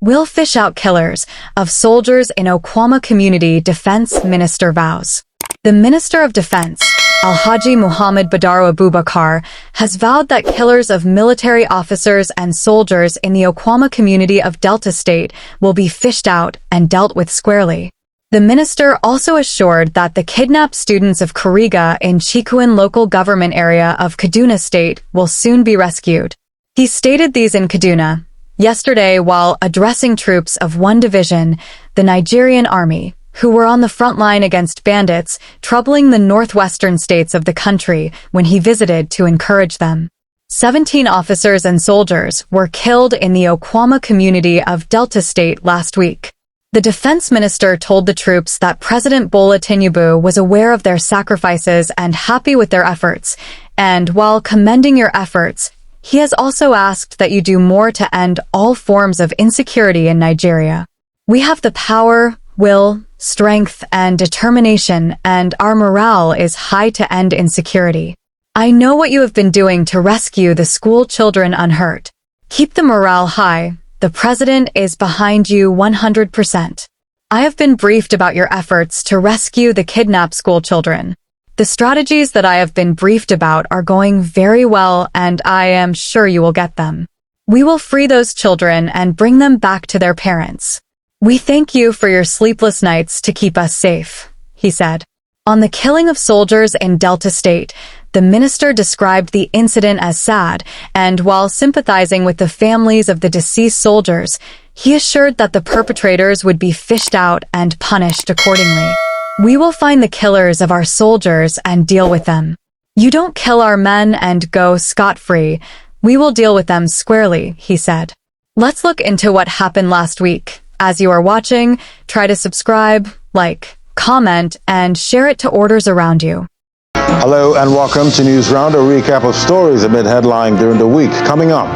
will fish out killers of soldiers in Okuama community, Defense Minister vows. The Minister of Defense, Alhaji Muhammad Badaro Abubakar, has vowed that killers of military officers and soldiers in the Okuama community of Delta State will be fished out and dealt with squarely. The minister also assured that the kidnapped students of Kuriga in Chikuan local government area of Kaduna State will soon be rescued. He stated these in Kaduna yesterday while addressing troops of one division, the Nigerian army, who were on the front line against bandits troubling the northwestern states of the country when he visited to encourage them. 17 officers and soldiers were killed in the Okuama community of Delta State last week. The defense minister told the troops that President Bola Tinubu was aware of their sacrifices and happy with their efforts, and while commending your efforts, he has also asked that you do more to end all forms of insecurity in Nigeria. We have the power, will, strength, and determination, and our morale is high to end insecurity. I know what you have been doing to rescue the school children unhurt. Keep the morale high. The president is behind you 100%. I have been briefed about your efforts to rescue the kidnapped school children. The strategies that I have been briefed about are going very well, and I am sure you will get them. We will free those children and bring them back to their parents. We thank you for your sleepless nights to keep us safe, he said. On the killing of soldiers in Delta State, the minister described the incident as sad, and while sympathizing with the families of the deceased soldiers, he assured that the perpetrators would be fished out and punished accordingly. We will find the killers of our soldiers and deal with them. You don't kill our men and go scot-free. We will deal with them squarely, he said. Let's look into what happened last week. As you are watching, try to subscribe, like, comment, and share it to orders around you. Hello and welcome to News Round, a recap of stories amid headline during the week. Coming up,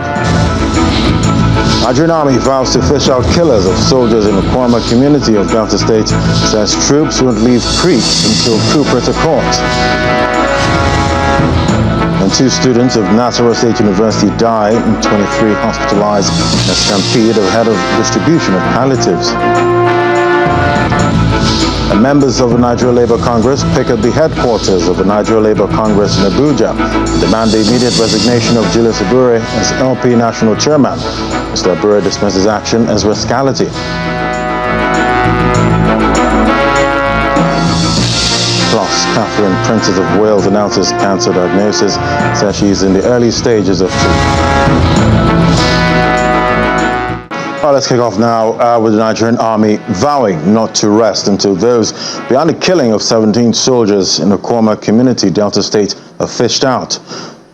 Nigerian Army vows to fish out killers of soldiers in the Okuama community of Delta State, says troops won't leave creek until culprits are caught. And 2 students of Nasarawa State University die and 23 hospitalized in a stampede ahead of distribution of palliatives. And members of the Nigeria Labour Congress pick at the headquarters of the Nigeria Labour Congress in Abuja and demand the immediate resignation of Julius Abure as LP National Chairman. Mr. Abure dismisses action as rascality. Plus, Catherine, Princess of Wales, announces cancer diagnosis, says she is in the early stages of treatment. Well, let's kick off now with the Nigerian Army vowing not to rest until those behind the killing of 17 soldiers in the Okuama community, Delta State, are fished out.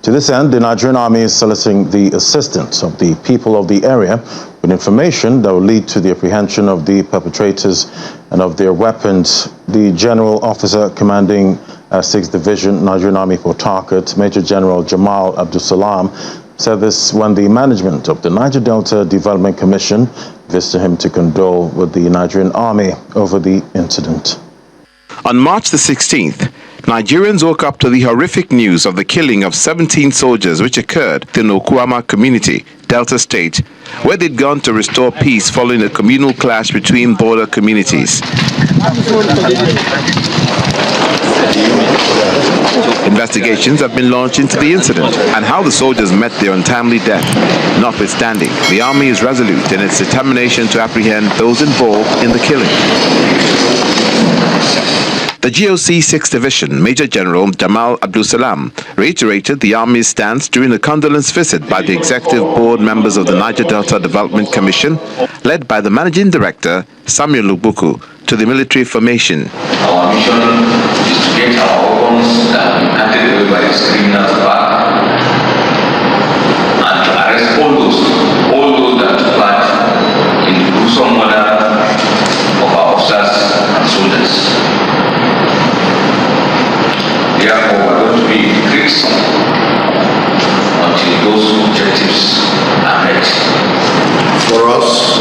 To this end, the Nigerian Army is soliciting the assistance of the people of the area with information that will lead to the apprehension of the perpetrators and of their weapons. The General Officer commanding 6th Division Nigerian Army Port Harcourt, Major General Jamal Abdul Salam, said this when the management of the Niger Delta Development Commission visited him to condole with the Nigerian Army over the incident. On March the 16th, Nigerians woke up to the horrific news of the killing of 17 soldiers which occurred in the Okuama community, Delta State, where they'd gone to restore peace following a communal clash between border communities. Investigations have been launched into the incident and how the soldiers met their untimely death. Notwithstanding, the Army is resolute in its determination to apprehend those involved in the killing. The GOC 6th Division Major General Jamal Abdul Salam reiterated the Army's stance during the condolence visit by the Executive Board members of the Niger Delta Development Commission, led by the Managing Director Samuel Lubuku, to the military formation. Our mission is to get our weapons that have been handed away by these criminals back and to arrest all those that took part in the gruesome murder of our officers and soldiers. Therefore, we are going to be in creeks until those objectives are met. For us,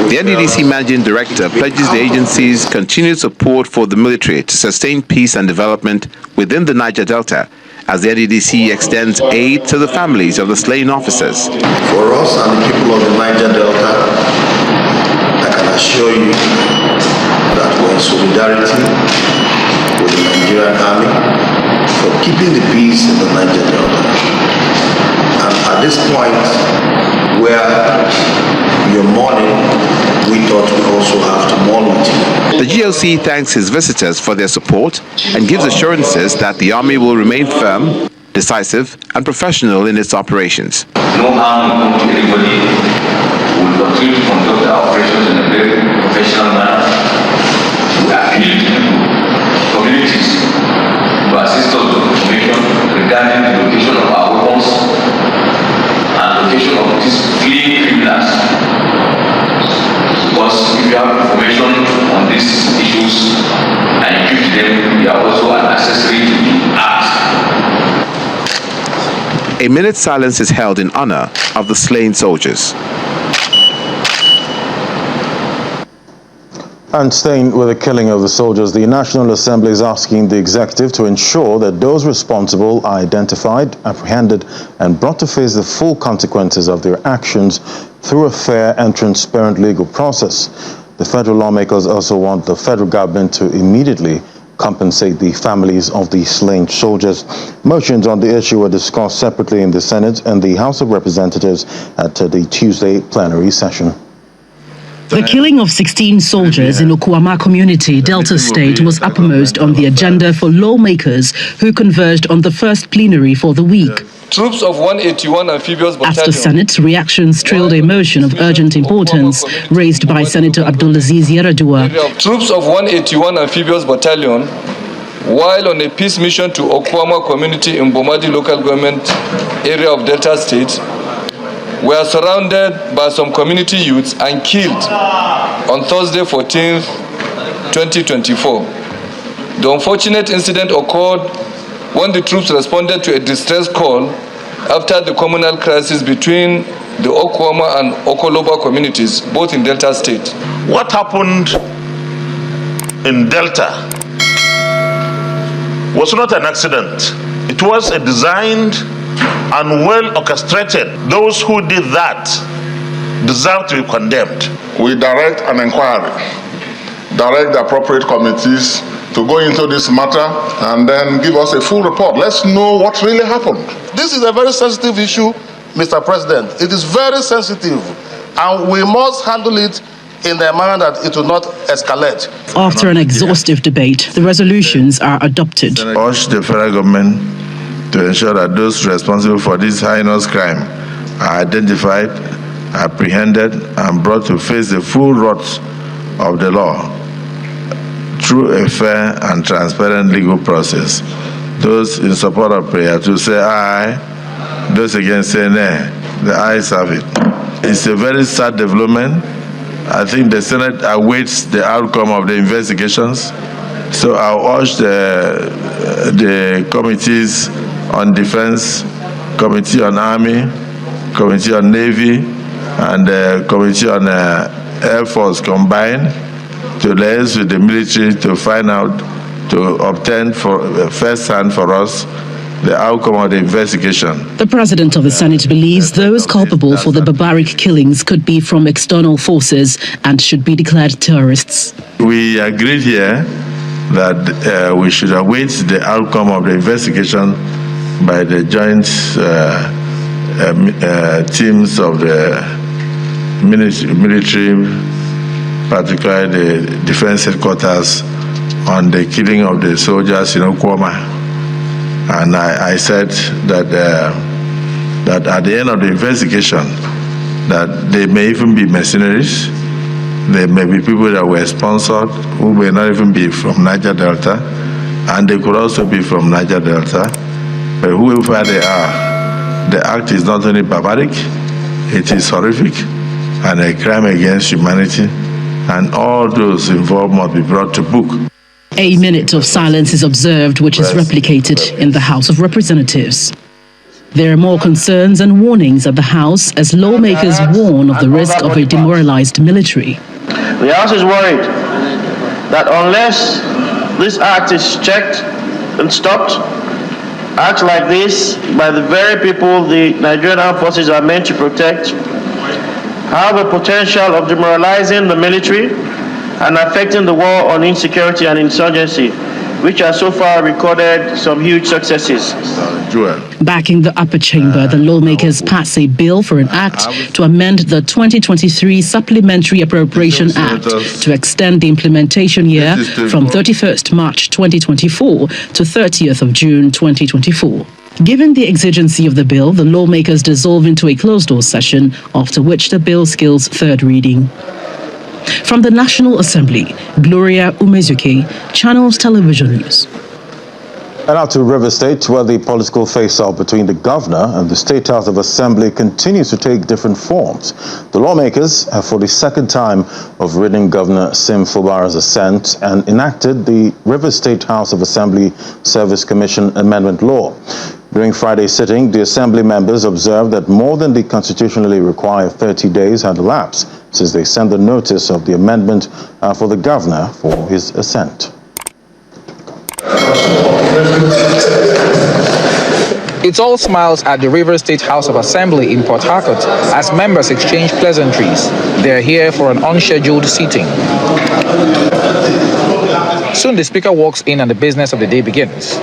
the NDDC Managing Director pledges the agency's continued support for the military to sustain peace and development within the Niger Delta, as the NDDC extends aid to the families of the slain officers. For us and the people of the Niger Delta, assure you that we're in solidarity with the Nigerian army for keeping the peace in the Niger Delta. And at this point, where you're mourning, we thought we also have to mourn with you. The GLC thanks his visitors for their support and gives assurances that the army will remain firm, decisive, and professional in its operations. No harm will come to anybody. We will continue to conduct our operations in a very professional manner. We appeal to the communities to assist us with information regarding the location of our weapons and location of these fleeing criminals. Because if you have information on these issues and you give to them, they are also an accessory to the act. A minute's silence is held in honor of the slain soldiers. And staying with the killing of the soldiers, the National Assembly is asking the executive to ensure that those responsible are identified, apprehended, and brought to face the full consequences of their actions through a fair and transparent legal process. The federal lawmakers also want the federal government to immediately compensate the families of the slain soldiers. Motions on the issue were discussed separately in the Senate and the House of Representatives at the Tuesday plenary session. The killing of 16 soldiers in Okuama community, Delta State, was uppermost on the agenda for lawmakers who converged on the first plenary for the week. Troops of 181 amphibious battalion. After Senate, reactions trailed a motion of urgent importance raised by Senator Abdulaziz Yaradua. Troops of 181 amphibious battalion, while on a peace mission to Okuama community in Bomadi local government area of Delta State, were surrounded by some community youths and killed on Thursday 14th, 2024. The unfortunate incident occurred when the troops responded to a distress call after the communal crisis between the Okuama and Okoloba communities, both in Delta State. What happened in Delta was not an accident. It was a designed and well orchestrated. Those who did that deserve to be condemned. We direct an inquiry, direct the appropriate committees to go into this matter and then give us a full report. Let's know what really happened. This is a very sensitive issue, Mr. President. It is very sensitive, and we must handle it in a manner that it will not escalate. After an exhaustive debate, the resolutions are adopted. I urge the federal government to ensure that those responsible for this heinous crime are identified, apprehended, and brought to face the full wrath of the law through a fair and transparent legal process. Those in support of prayer to say aye, those against say nay. The ayes have it. It's a very sad development. I think the Senate awaits the outcome of the investigations. So I urge the committees on defense, committee on army, committee on navy, and the committee on air force combined to liaise with the military to find out, to obtain for first hand for us the outcome of the investigation. The President of the Senate believes those culpable for the barbaric killings could be from external forces and should be declared terrorists. We agreed here that we should await the outcome of the investigation by the joint teams of the military, particularly the defense headquarters, on the killing of the soldiers in Okuama. And I said that that at the end of the investigation, that they may even be mercenaries. There may be people that were sponsored who may not even be from Niger Delta, and they could also be from Niger Delta. But whoever they are, the act is not only barbaric, it is horrific and a crime against humanity, and all those involved must be brought to book. A minute of silence is observed, which is replicated in the House of Representatives. There are more concerns and warnings at the House as lawmakers warn of the risk of a demoralized military. The House is worried that unless this act is checked and stopped, acts like this by the very people the Nigerian armed forces are meant to protect have a potential of demoralizing the military and affecting the war on insecurity and insurgency, which has so far recorded some huge successes. Backing the upper chamber, the lawmakers passed a bill for an act to amend the 2023 Supplementary Appropriation Act to extend the implementation year from 31st March 2024 to 30th of June 2024. Given the exigency of the bill, the lawmakers dissolve into a closed-door session, after which the bill skills third reading. From the National Assembly, Gloria Umezuke, Channels Television News. And now to River State, where the political face-off between the governor and the State House of Assembly continues to take different forms. The lawmakers have for the second time overridden Governor Sim Fubara's assent and enacted the River State House of Assembly Service Commission Amendment Law. During Friday's sitting, the Assembly members observed that more than the constitutionally required 30 days had elapsed since they sent the notice of the amendment for the governor for his assent. It's all smiles at the River State House of Assembly in Port Harcourt as members exchange pleasantries. They're here for an unscheduled sitting. Soon the speaker walks in and the business of the day begins.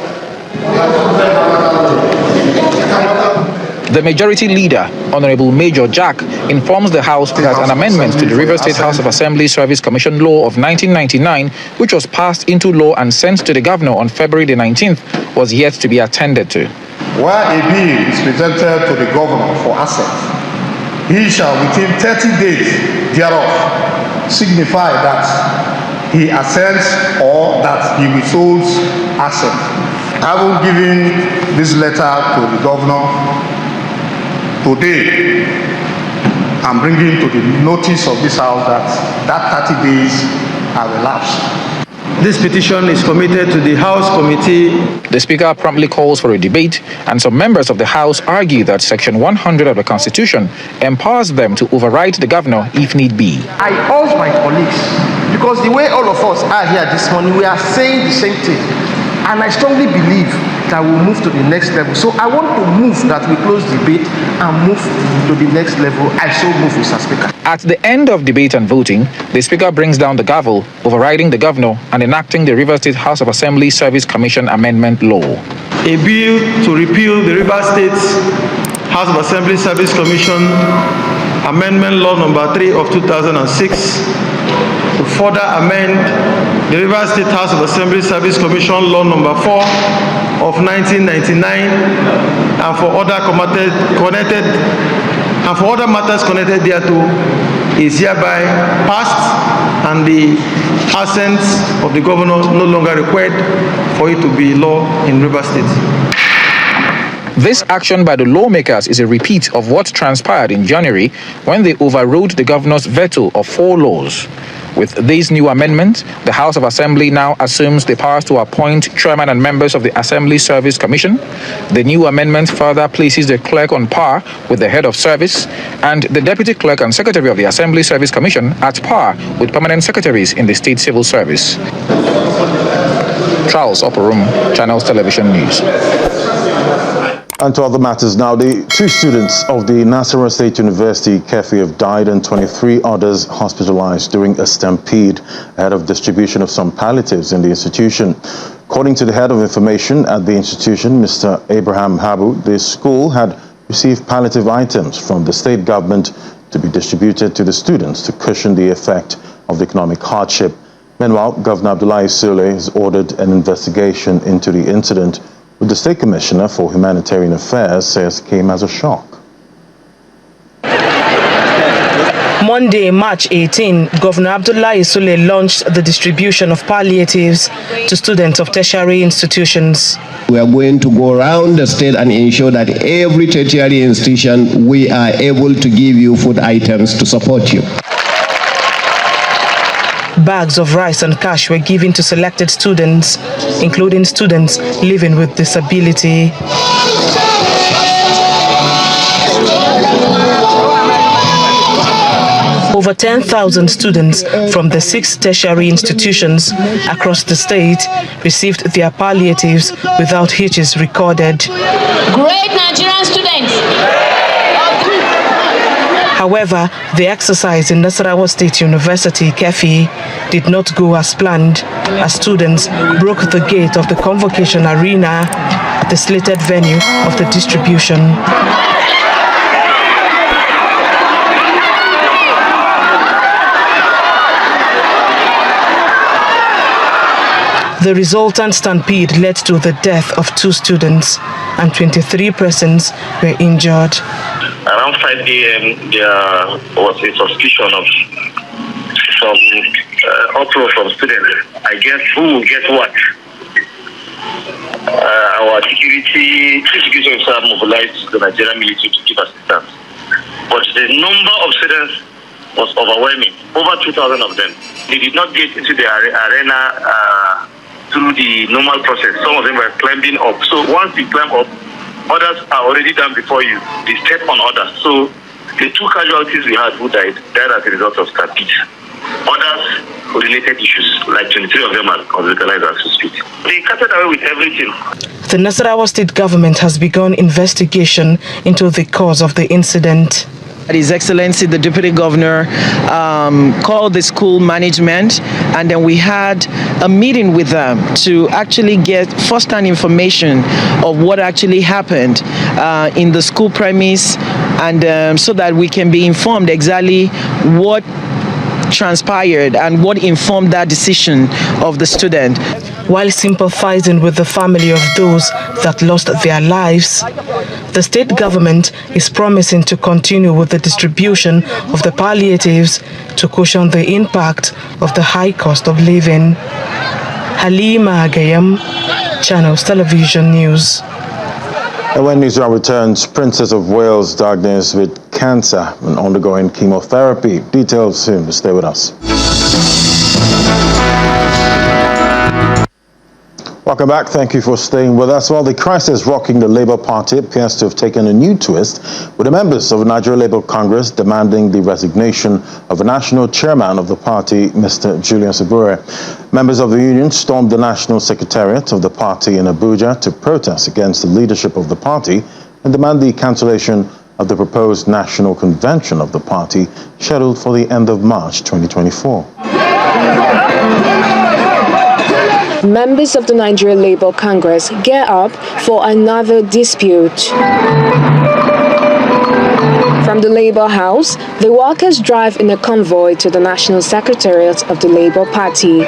The majority leader, Honorable Major Jack, informs the House that an amendment to the River State House of Assembly Service Commission Law of 1999, which was passed into law and sent to the governor on February the 19th, was yet to be attended to. Where a bill is presented to the governor for assent, he shall within 30 days thereof signify that he assents or that he withholds assent. Having given this letter to the governor today, I'm bringing to the notice of this House that 30 days have elapsed. This petition is committed to the House Committee. The Speaker promptly calls for a debate, and some members of the House argue that Section 100 of the Constitution empowers them to override the governor if need be. I urge my colleagues, because the way all of us are here this morning, we are saying the same thing. And I strongly believe that we'll move to the next level. So I want to move that we close debate and move to the next level. I so move, Mr. Speaker. At the end of debate and voting, the Speaker brings down the gavel, overriding the governor and enacting the River State House of Assembly Service Commission Amendment Law. A bill to repeal the River State House of Assembly Service Commission Amendment Law number 3 of 2006 to further amend the River State House of Assembly Service Commission Law number 4 of 1999 and for other matters connected thereto is hereby passed, and the assent of the governor no longer required for it to be law in River State. This action by the lawmakers is a repeat of what transpired in January when they overrode the governor's veto of 4 laws. With these new amendments, the House of Assembly now assumes the powers to appoint chairman and members of the Assembly Service Commission. The new amendment further places the clerk on par with the head of service and the deputy clerk and secretary of the Assembly Service Commission at par with permanent secretaries in the state civil service. Charles Oporum, Channels Television News. And to other matters now, the 2 students of the Nasarawa State University Kefi have died and 23 others hospitalized during a stampede ahead of distribution of some palliatives in the institution. According to the head of information at the institution, Mr. Abraham Habu, the school had received palliative items from the state government to be distributed to the students to cushion the effect of the economic hardship. Meanwhile, Governor Abdullahi Sule has ordered an investigation into the incident, which the State Commissioner for Humanitarian Affairs says came as a shock. Monday, March 18, Governor Abdullahi Sule launched the distribution of palliatives to students of tertiary institutions. We are going to go around the state and ensure that every tertiary institution, we are able to give you food items to support you. Bags of rice and cash were given to selected students, including students living with disability. Over 10,000 students from the 6 tertiary institutions across the state received their palliatives without hitches recorded. Great Nigerian students! However, the exercise in Nasarawa State University, Kefi, did not go as planned, as students broke the gate of the convocation arena, the slated venue of the distribution. The resultant stampede led to the death of 2 students and 23 persons were injured. Around 5 a.m., there was a suspicion of some uproar from students. I guess who will get what? Our security officer mobilized the Nigerian military to give assistance. But the number of students was overwhelming, over 2,000 of them. They did not get into the arena through the normal process. Some of them were climbing up. So once you climb up, others are already down before you. They step on others. So the 2 casualties we had who died as a result of stampede. Others related issues, like 23 of them are hospitalized as we speak. They cut it away with everything. The Nasarawa state government has begun investigation into the cause of the incident. His Excellency, the Deputy Governor, called the school management, and then we had a meeting with them to actually get first-hand information of what actually happened in the school premise, and so that we can be informed exactly what transpired and what informed that decision of the student. While sympathizing with the family of those that lost their lives, the state government is promising to continue with the distribution of the palliatives to cushion the impact of the high cost of living. Halima Agayam, Channels Television News. And when Nigerian returns, Princess of Wales diagnosed with cancer and undergoing chemotherapy. Details soon. Stay with us. Welcome back. Thank you for staying with us. Well, the crisis rocking the Labour Party appears to have taken a new twist, with the members of the Nigerian Labour Congress demanding the resignation of the national chairman of the party, Mr. Julius Abure. Members of the union stormed the national secretariat of the party in Abuja to protest against the leadership of the party and demand the cancellation of the proposed national convention of the party, scheduled for the end of March 2024. Members of the Nigerian Labour Congress gear up for another dispute. From the Labour House, the workers drive in a convoy to the National Secretariat of the Labour Party.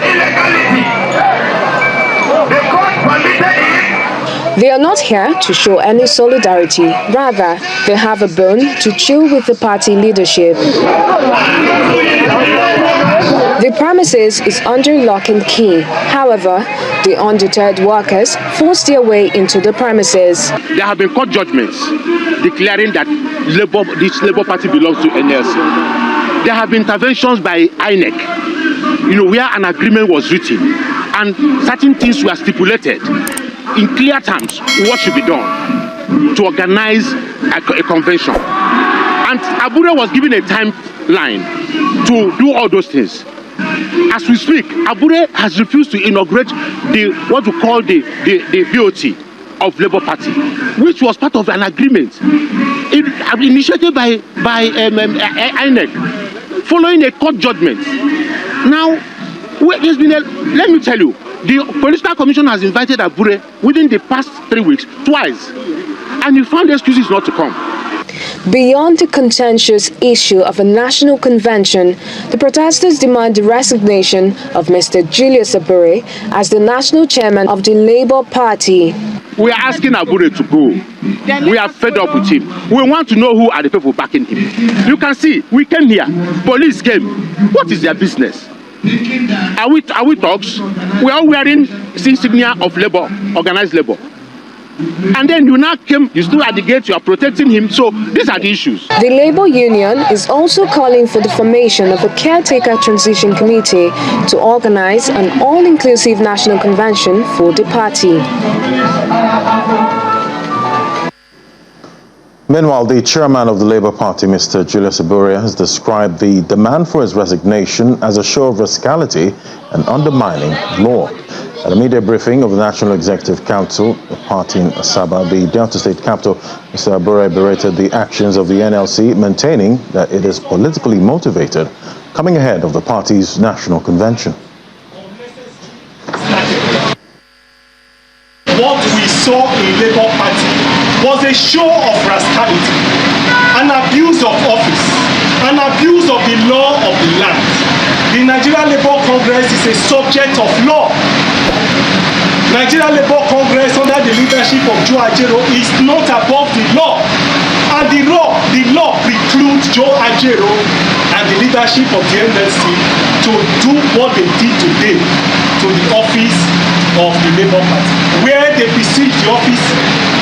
They are not here to show any solidarity. Rather, they have a bone to chew with the party leadership. The premises is under lock and key. However, the undeterred workers force their way into the premises. There have been court judgments declaring that this Labour Party belongs to NLC. There have been interventions by INEC, where an agreement was written and certain things were stipulated in clear terms what should be done to organize a convention. And Abure was given a timeline to do all those things. As we speak, Abure has refused to inaugurate what we call the BOT of Labour Party, which was part of an agreement initiated by INEC following a court judgment. Now, there's been let me tell you, the Political Commission has invited Abure within the past 3 weeks, twice, and he found excuses not to come. Beyond the contentious issue of a national convention, the protesters demand the resignation of Mr. Julius Abure as the national chairman of the Labour Party. We are asking Abure to go. We are fed up with him. We want to know who are the people backing him. You can see, we came here, police came. What is their business? Are we thugs? We are wearing insignia of labor, organized labor. And then you now came, you stood at the gate, you are protecting him. So these are the issues. The Labour Union is also calling for the formation of a caretaker transition committee to organize an all-inclusive national convention for the party. Meanwhile, the chairman of the Labour Party, Mr. Julius Abure, has described the demand for his resignation as a show of rascality and undermining law. At a media briefing of the National Executive Council, the party in Asaba, the Delta State capital, Mr. Abure berated the actions of the NLC, maintaining that it is politically motivated, coming ahead of the party's national convention. What we saw in Labour Party was a show of rascality, an abuse of office, an abuse of the law of the land. The Nigerian Labour Congress is a subject of law. Nigerian Labour Congress under the leadership of Joe Ajero is not above the law. And the law precludes Joe Ajero and the leadership of the NLC to do what they did today to the office of the Labour Party, where they besieged the office,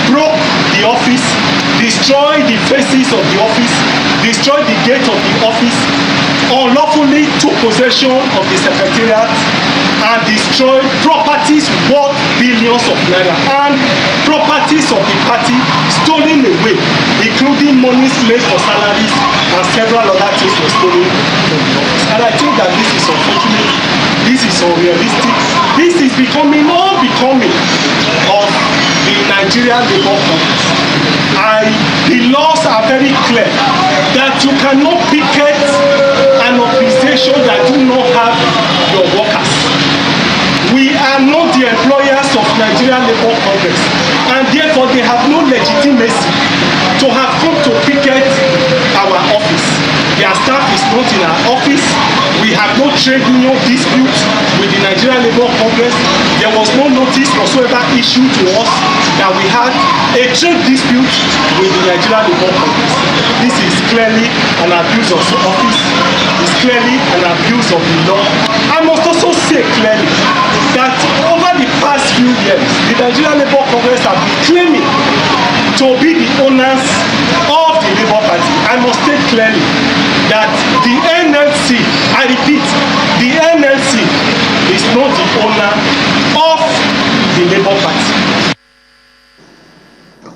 broke the office, destroyed the faces of the office, destroyed the gate of the office, unlawfully took possession of the secretariat, and destroyed properties worth billions of naira and properties of the party stolen away, including monies made for salaries and several other things were stolen from the office. And I think that this is unfortunate, this is unrealistic, this is becoming unbecoming of the Nigerian Labour Congress. The laws are very clear that you cannot picket an organization that do not have your workers. We are not the employers of Nigerian Labour Congress, and therefore they have no legitimacy to have come to picket our office. Their staff is not in our office. We have no trade union dispute with the Nigerian Labour Congress. There was no notice whatsoever issued to us that we had a trade dispute with the Nigerian Labour Congress. This is clearly an abuse of the office. It's clearly an abuse of the law. I must also say clearly that over the past few years, the Nigerian Labour Congress have been claiming to be the owners of the Labour Party. I must state clearly that the NLC, I repeat, the NLC is not the owner of the Labour Party.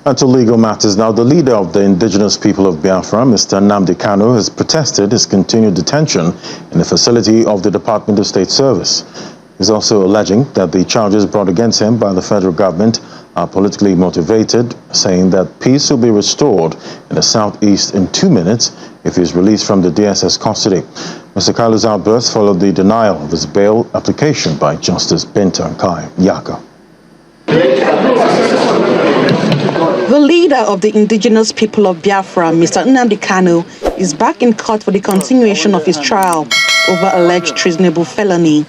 And to legal matters now, the leader of the indigenous people of Biafra, Mr. Nnamdi Kanu, has protested his continued detention in the facility of the Department of State Service. He's also alleging that the charges brought against him by the federal government are politically motivated, saying that peace will be restored in the southeast in 2 minutes if he is released from the DSS custody. Mr. Kalu's outburst followed the denial of his bail application by Justice Binta Yaka. The leader of the indigenous people of Biafra, Mr. Nnamdi Kanu, is back in court for the continuation of his trial over alleged treasonable felony.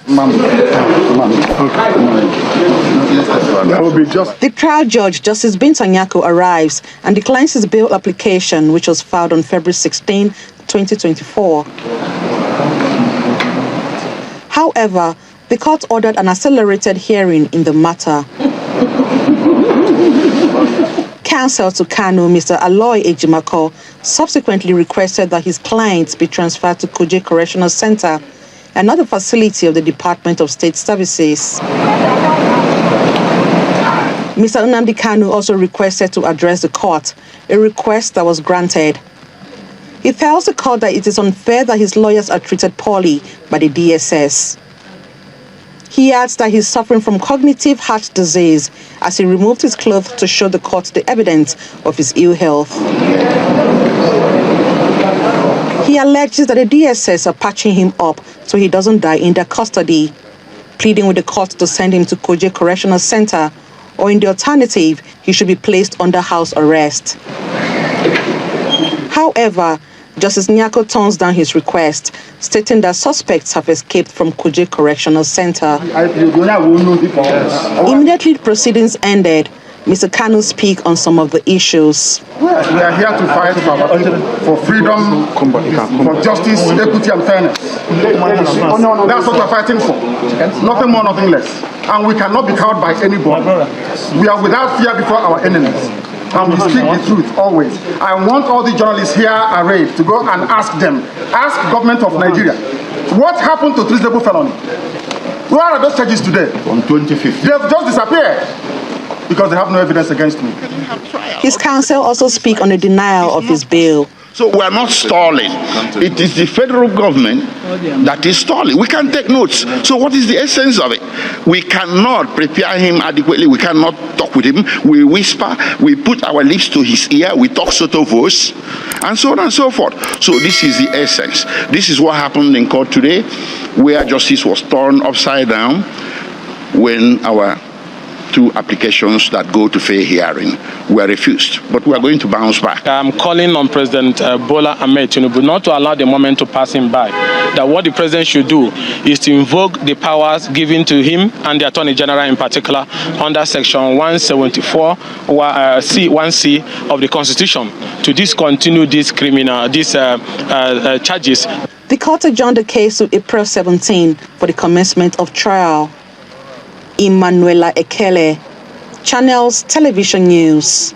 The trial judge, Justice Binta Yaka, arrives and declines his bail application, which was filed on February 16, 2024. However, the court ordered an accelerated hearing in the matter. Counsel to Kanu, Mr. Aloy Ejimako, subsequently requested that his clients be transferred to Kuje Correctional Center, another facility of the Department of State Services. Mr. Nnamdi Kanu also requested to address the court, a request that was granted. He tells the court that it is unfair that his lawyers are treated poorly by the DSS. He adds that he's suffering from cognitive heart disease as he removed his clothes to show the court the evidence of his ill health. He alleges that the DSS are patching him up so he doesn't die in their custody, pleading with the court to send him to Kuje Correctional Center, or in the alternative, he should be placed under house arrest. However, Justice Nyako turns down his request, stating that suspects have escaped from Kuje Correctional Center. Immediately proceedings ended, Mr. Kanu speak on some of the issues. We are here to fight for our people, for freedom, for justice, equity and fairness. That's what we're fighting for. Nothing more, nothing less. And we cannot be cowed by anybody. We are without fear before our enemies. And we speak the truth always. I want all the journalists here arrayed to go and ask government of Nigeria, what happened to treasonable felony? Where are those charges today? On 2015. They have just disappeared because they have no evidence against me. His counsel also speak on the denial of his bail. So we are not stalling. It is the federal government that is stalling. We can take notes. So what is the essence of it? We cannot prepare him adequately. We cannot talk with him. We whisper. We put our lips to his ear. We talk sotto voce, and so on and so forth. So this is the essence. This is what happened in court today, where justice was turned upside down when our 2 applications that go to fair hearing were refused. But we are going to bounce back. I'm calling on President Bola Tinubu not to allow the moment to pass him by. That what the president should do is to invoke the powers given to him and the Attorney General in particular under Section 174 1C of the Constitution to discontinue these charges. The court adjourned the case to April 17 for the commencement of trial. Emmanuela Ekele, Channels Television News.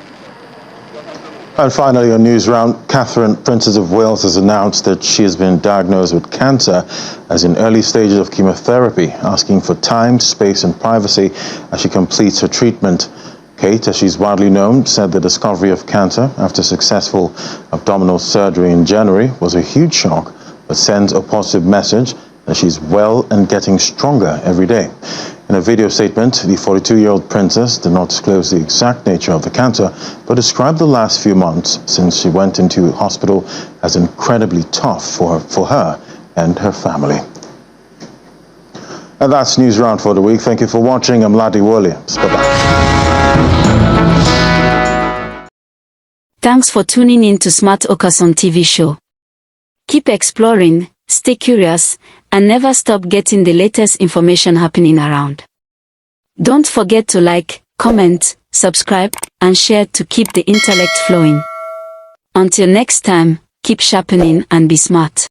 And finally, on News Round, Catherine, Princess of Wales, has announced that she has been diagnosed with cancer as in early stages of chemotherapy, asking for time, space and privacy as she completes her treatment. Kate, as she's widely known, said the discovery of cancer after successful abdominal surgery in January was a huge shock, but sends a positive message that she's well and getting stronger every day. In a video statement, the 42-year-old princess did not disclose the exact nature of the cancer, but described the last few months since she went into hospital as incredibly tough for her and her family. And that's News Round for the week. Thank you for watching. I'm Ladi Williams. Bye-bye. Thanks for tuning in to Smart Okason TV show. Keep exploring, stay curious, and never stop getting the latest information happening around. Don't forget to like, comment, subscribe, and share to keep the intellect flowing. Until next time, keep sharpening and be smart.